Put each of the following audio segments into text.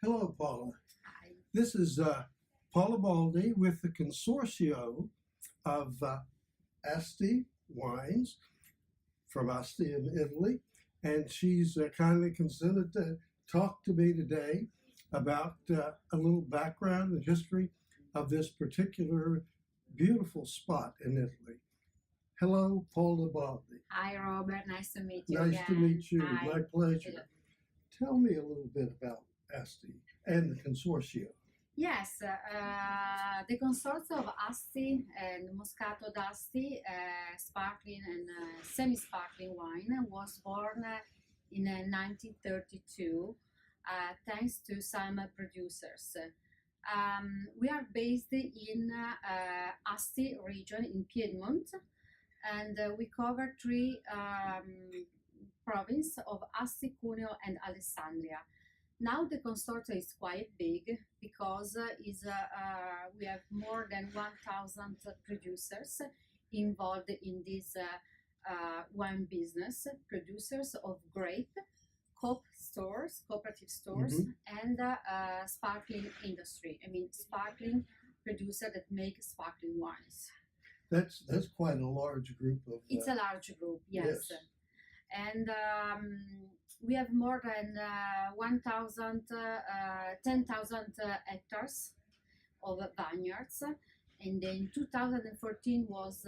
Hello, Paola. Hi. This is Paola Baldi with the Consorzio of ASTI Wines from ASTI in Italy, and she's kindly consented to talk to me today about a little background and history of this particular beautiful spot in Italy. Hello, Paola Baldi. Hi, Robert. Nice to meet you. Nice to meet you. Hi. My pleasure. Tell me a little bit about ASTI and the Consorzio. Yes, the Consorzio of ASTI and Moscato d'Asti, sparkling and semi-sparkling wine, was born in 1932 thanks to some producers. We are based in ASTI region in Piemonte, and we cover three provinces of Asti, Cuneo and Alessandria. Now the consortium is quite big because we have more than 1,000 producers involved in this wine business, producers of grape, cooperative stores, and sparkling industry. I mean, sparkling producer that make sparkling wines. That's quite a large group of. It's a large group, yes. And we have more than 10,000 hectares of vineyards, and in 2014 was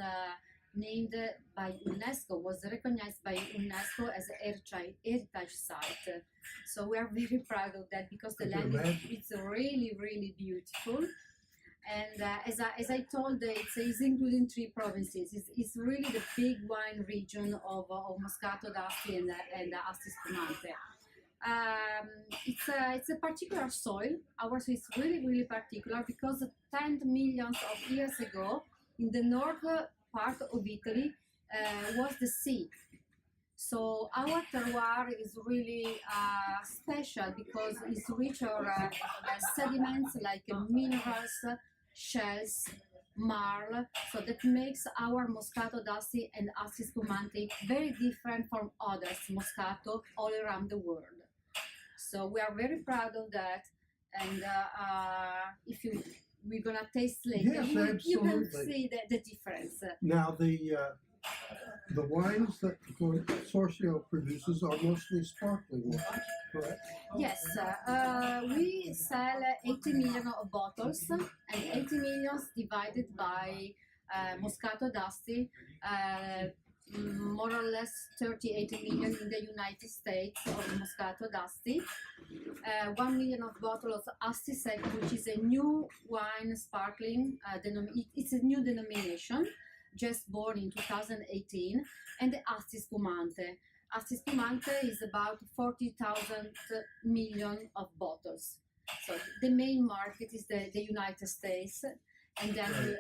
named by UNESCO, was recognized by UNESCO as a heritage site. So we are very proud of that because the land is really, really beautiful. And as I told, it's including three provinces. It's really the big wine region of Moscato d'Asti and ASTI Piemonte. It's a particular soil. Ours is really, really particular because 10 millions of years ago, in the north part of Italy, was the sea. So our terroir is really special because it's rich of sediments like minerals, shells, marl, so that makes our Moscato d'Asti and ASTI Piemonte very different from others Moscato all around the world. So we are very proud of that, and if we're gonna taste later, yes, you can see the difference. Now the wines that the Consorzio produces are mostly sparkling wines, correct? Yes, we sell 80 million of bottles, and 80 million divided by Moscato d'Asti, more or less 38 million in the United States of Moscato d'Asti, 1 million of bottles of ASTI SECCO, which is a new wine sparkling, it's a new denomination, just born in 2018, and the ASTI Piemonte. ASTI Piemonte is about 40,000 million of bottles. So the main market is the United States, and then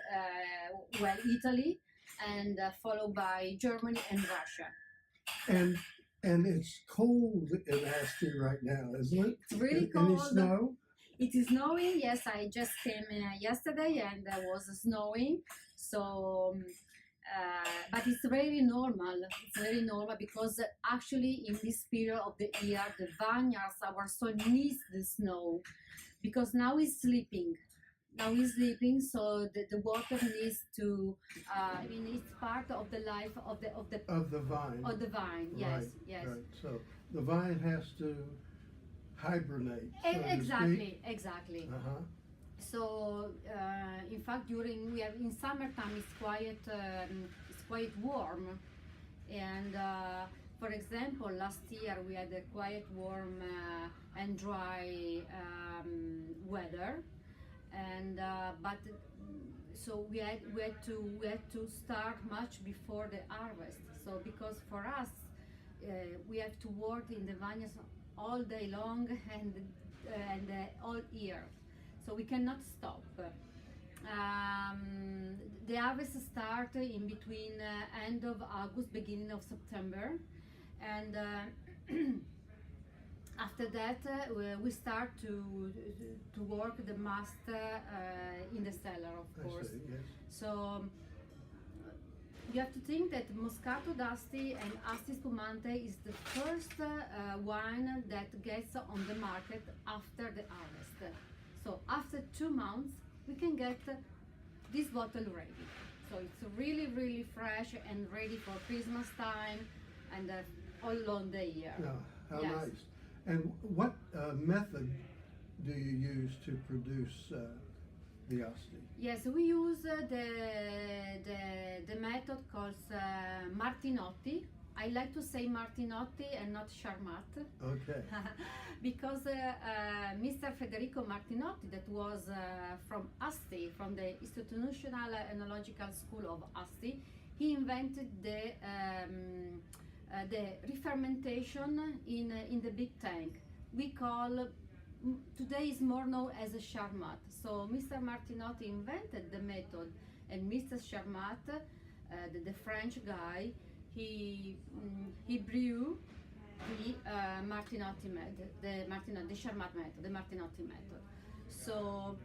Italy, and followed by Germany and Russia. And it's cold in ASTI right now, isn't it? It's really cold. Any snow? It is snowing. Yes, I just came yesterday, and there was snowing. So, but it's very normal. It's very normal because actually in this period of the year, the vineyards, our soil needs the snow because now it's sleeping. Now he's sleeping, so the water needs to. I mean, it's part of the life of the vine. Of the vine, yes, right, yes. Right. So the vine has to hibernate. Exactly. So in fact, in summertime it's quite warm, and for example, last year we had a quite warm and dry weather. And but so we had to start much before the harvest. So because for us we have to work in the vineyards all day long and all year, so we cannot stop. The harvest start in between end of August, beginning of September, and after that, we start to work the mast in the cellar, of course. I see, yes. So you have to think that Moscato d'Asti and Asti Spumante is the first wine that gets on the market after the harvest. So after 2 months, we can get this bottle ready. So it's really, really fresh and ready for Christmas time and all along the year. Yeah, how Yes. nice. And what method do you use to produce the Asti? Yes, we use the method called Martinotti. I like to say Martinotti and not Charmat. Okay. Because Mr. Federico Martinotti, that was from ASTI, from the Institutional Enological School of ASTI, he invented the re-fermentation in the big tank. We call, today is more known as a Charmat. So Mr. Martinotti invented the method, and Mr. Charmat, the French guy, he brew the Martinotti method, the Charmat method, the Martinotti method. So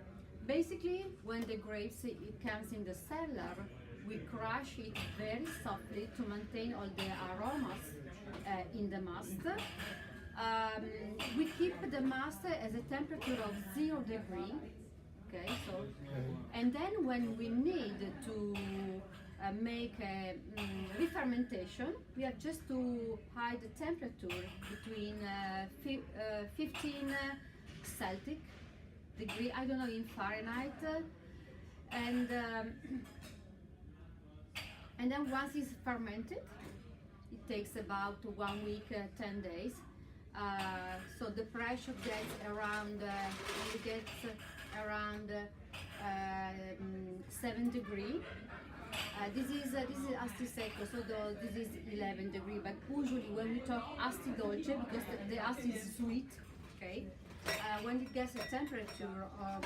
basically, when the grapes it comes in the cellar, we crush it very softly to maintain all the aromas in the must. We keep the must at a temperature of 0 degree. Okay, so and then when we need to make a re-fermentation, we have just to hide the temperature between 15 Celsius degree, I don't know in Fahrenheit, and then once it's fermented, it takes about 1 week, 10 days. So the pressure gets around, around 7 degrees. This is Asti Secco, so this is 11 degrees. But usually when we talk Asti Dolce, because the Asti is sweet, okay. When it gets a temperature of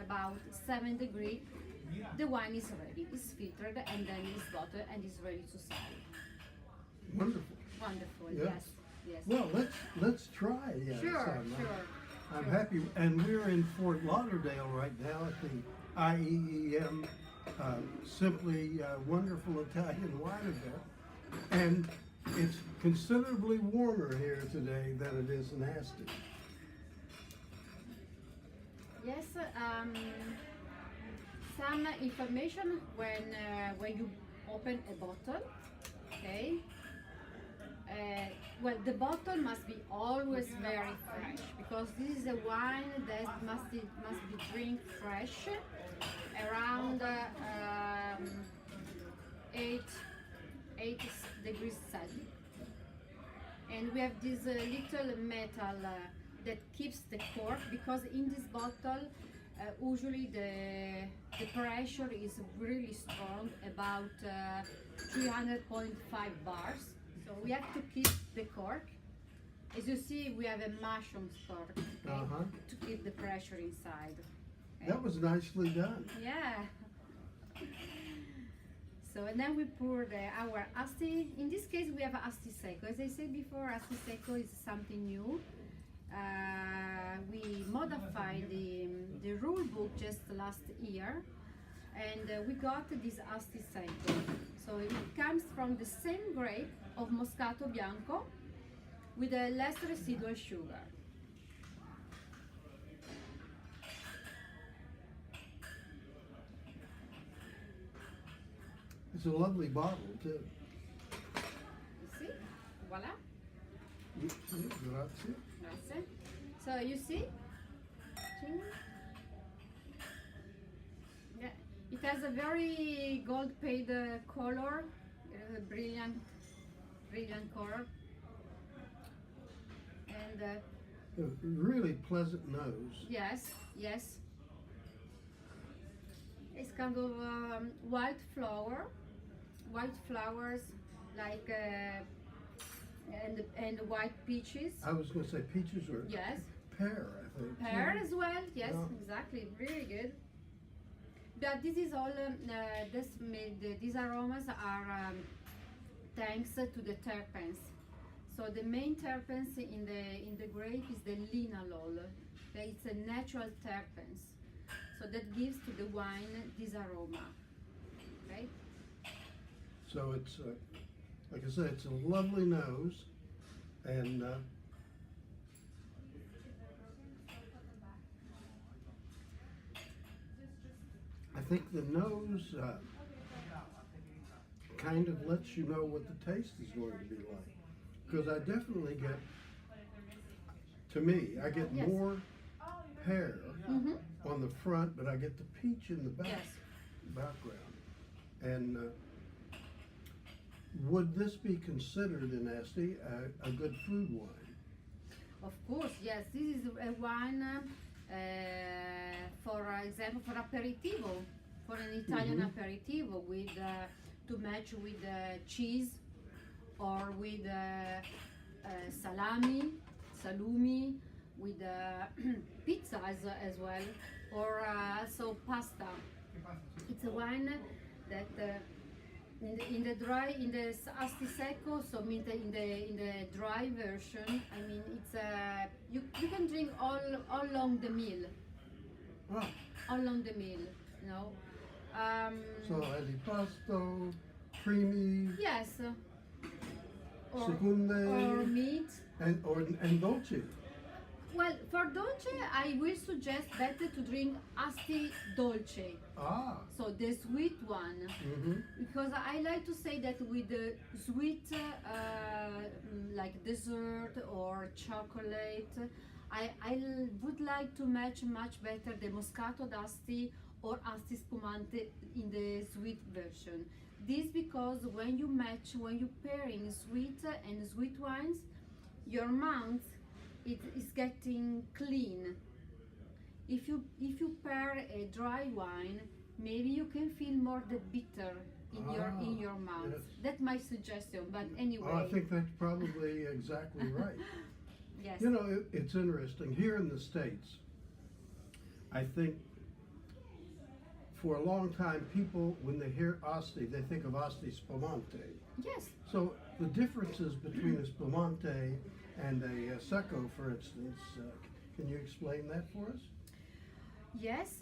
about 7 degrees, the wine is ready. It's filtered and then it's bottled and it's ready to sell. Wonderful. Wonderful. Yes. Yes. Yes. Well, let's try. Sure. some. Sure. I'm happy, and we're in Fort Lauderdale right now at the IEEM, simply wonderful Italian wine event, and it's considerably warmer here today than it is in Asti. Yes, some information when you open a bottle, okay? Well, the bottle must be always very fresh because this is a wine that must be drink fresh, around 8 degrees Celsius. And we have this little metal that keeps the cork, because in this bottle usually the pressure is really strong, about 300.5 bars. So we have to keep the cork. As you see, we have a mushroom cork, okay, to keep the pressure inside. Okay. That was nicely done. Yeah. So and then we pour our Asti. In this case, we have Asti Secco. As I said before, Asti Secco is something new. We modified the rule book just last year, and we got this Asti Secco. So it comes from the same grape of Moscato Bianco with a less residual sugar. It's a lovely bottle too. You see? Voila. Grazie. Grazie. So you see? Yeah. It has a very gold paid color, brilliant color, and A really pleasant nose. yes, it's kind of white flowers like and white peaches. I was going to say peaches or Yes, pear, I think. pear as well. Yes, Yeah. exactly. Really good. But this is all. These aromas are thanks to the terpenes. So the main terpenes in the grape is the linalool. Okay? It's a natural terpenes. So that gives to the wine this aroma. Okay. So it's, like I said, it's a lovely nose, and I think the nose kind of lets you know what the taste is going to be like. Because I definitely get, to me, I get Yes. more pear Mhm. on the front, but I get the peach in the Yes. background. And would this be considered in Asti a good food wine? Of course, yes. This is a wine, for example, for aperitivo, for an Italian Mhm. aperitivo with to match with cheese or with salumi, with pizza as well, or also pasta. It's a wine that in the ASTI SECCO, so mean in the dry version. I mean, it's you can drink all along the meal, Ah, all along the meal. You know. so antipasto, creamy, Yes. Or secunde, meat. and dolce. Well, for dolce, I will suggest better to drink Asti Dolce, Ah, so the sweet one, mm-hmm. because I like to say that with the sweet, like dessert or chocolate, I would like to match much better the Moscato d'Asti or Asti Spumante in the sweet version. This because when you pairing sweet and sweet wines, your mouth it is getting clean. If you pair a dry wine, maybe you can feel more the bitter in your mouth. Yes. That's my suggestion. But anyway, Oh, I think that's probably exactly right. yes. You know, it's interesting. Here in the States, I think for a long time, people, when they hear Asti, they think of Asti Spumante. Yes. So the differences between a Spumante and a Secco, for instance, can you explain that for us? Yes,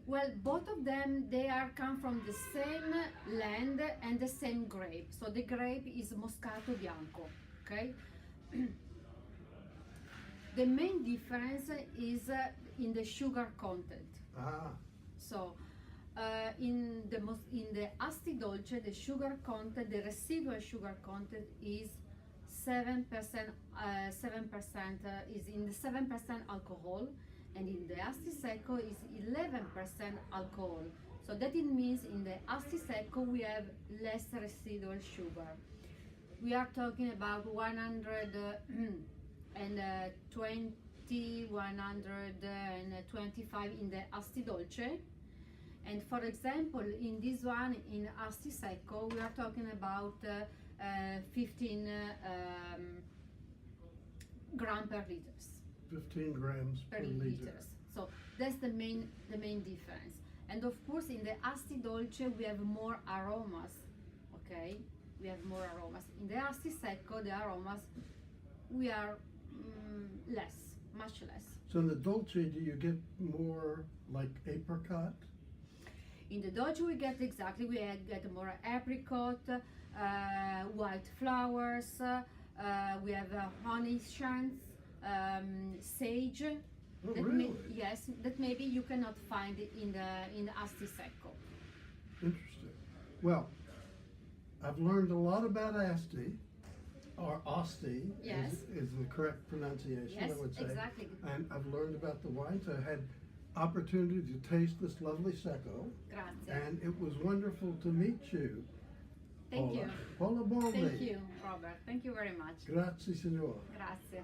well, both of them they are come from the same land and the same grape. So the grape is Moscato Bianco. Okay. The main difference is in the sugar content. Ah, So in the Asti Dolce, the sugar content, the residual sugar content is 7%. 7% is in the 7% alcohol, and in the Asti Secco is 11% alcohol. So that it means in the Asti Secco we have less residual sugar. We are talking about 125 in the Asti Dolce. And for example, in this one, in Asti Secco, we are talking about 15 gram per liters. 15 grams per liter. Liters. So that's the main difference. And of course, in the Asti Dolce, we have more aromas. Okay, we have more aromas. In the Asti Secco, the aromas we are less, much less. So in the Dolce, do you get more like apricot? In the Dolce, we get more apricot, white flowers. We have honey shands, sage. Oh, really? Yes, that maybe you cannot find in the Asti Secco. Interesting. Well, I've learned a lot about Asti, or Asti Yes. is the correct pronunciation, Yes, I would say. exactly. And I've learned about the wines. I had opportunity to taste this lovely Secco, Grazie. and it was wonderful to meet you. Thank Paola. you. Paola Baldi. Thank you, Robert. Thank you very much. Grazie, signora. Grazie.